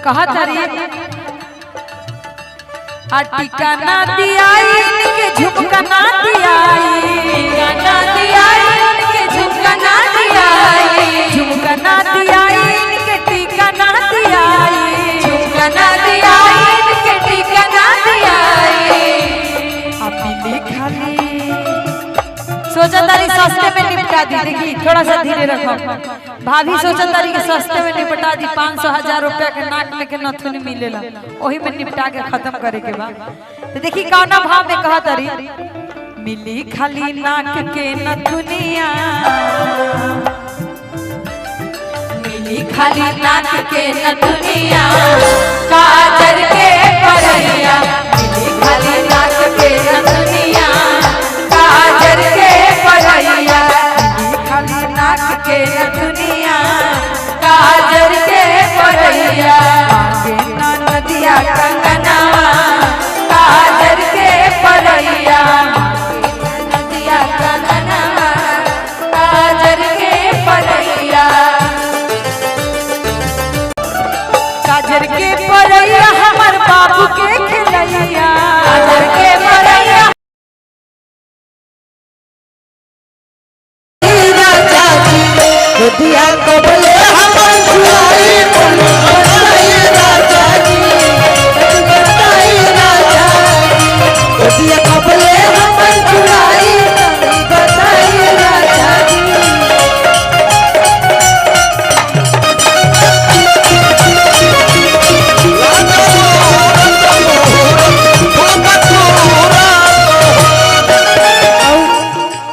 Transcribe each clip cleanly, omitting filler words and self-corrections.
कहा तारी टीका ना दियाई इनके झुमका ना दियाई, टीका ना दियाई इनके झुमका ना दियाई, झुमका ना दियाई इनके टीका ना दियाई, झुमका ना दियाई इनके टीका ना दियाई। अभी खाली सोचा तारी सस्ते में निपटा दी। देखी थोड़ा सा धीरे रखो। भाभी सोचा तारी के सस्ते में निपटा दी। 500-1000 रुपया के नाक में के नथुनी मिलेला, वही में निपटा के खत्म करे के बाद। तो देखी कौना भाव में कहा तारी मिली खाली नाक के नथुनिया, मिली खाली नाक के नथुनिया, काजर के परैया, मिली खाली नाक के नथुनिया, काजर के परैया, खाली नाक के नथुनिया, काजर के परैया, आगे ना नदिया कंगनवा, काजर के परैया, नदिया कंगनवा, काजर के परैया, काजर के परैया हमार बाबू के खिलैया, काजर के परैया दिया कबले हमन छुआई बताई राजा जी, बताई राजा जी, दिया कबले हमन छुआई बताई राजा जी।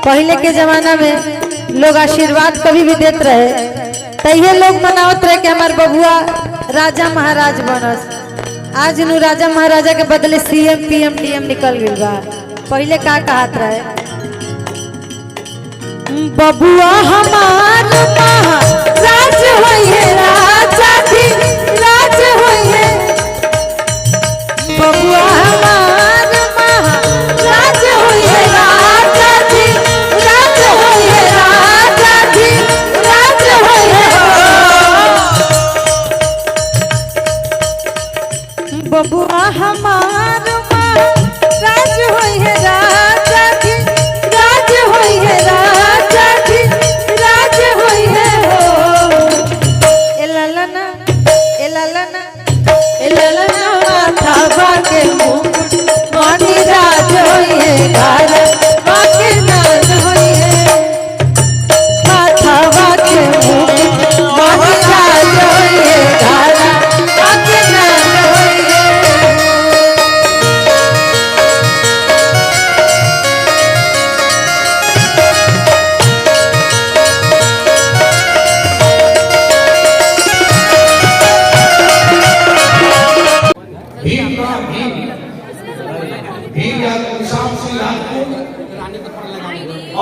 पहले के जमाना में लोग आशीर्वाद कभी भी देते रहे, तैये लोग मनावत रहे कि हमार बबुआ राजा महाराज बनस। आज नु राजा महाराजा के बदले सीएम पीएम डीएम निकल गई बा। पहले का कहत रहे बबुआ हमार महाराज होइए, राजा जी राज होइए, बबुआ हमार महाराज होइए, राजा जी राज होइए, राजा जी राज होइए, बबुआ हमार महाराज होइए, राजा जी राज होइए, राजा जी राज होइए हो। एललना एललना एललना माथा के मुकुट मानी राज होइए, घर बाके नाज होइए, माथा के मुकुट मानी राज होइए, घर बाके नाज होइए।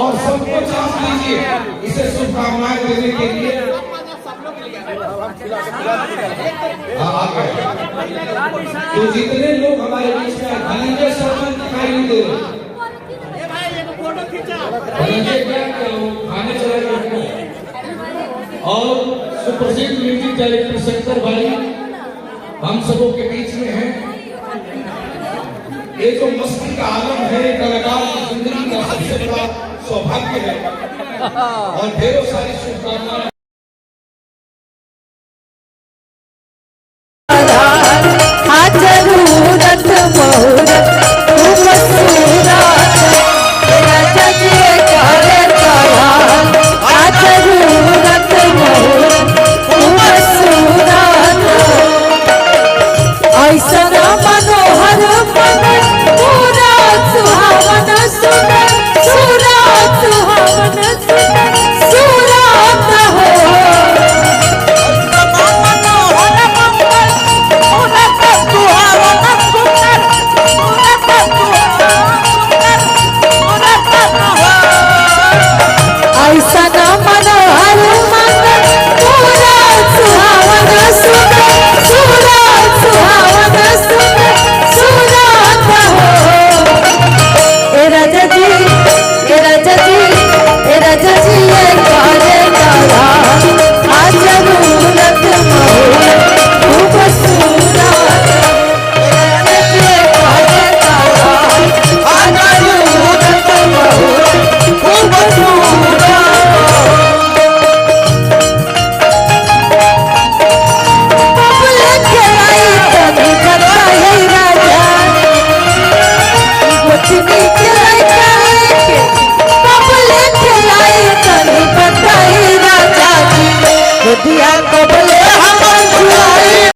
और सबको चांस लीजिए इसे शुभकामनाएं देने के लिए। तो जितने लोग हमारे बीच में धनंजय सरपंच दिखाई नहीं दे रहे, धनंजय खाने चले गए, और सुप्रसिद्ध म्यूजिक डायरेक्टर शंकर भाई हम सबों के बीच में हैं। ये जो मस्ती का आलम है, कलाकार की जिंदगी का सबसे बड़ा सौभाग्य है, और ढेरों सारी शुभकामनाएं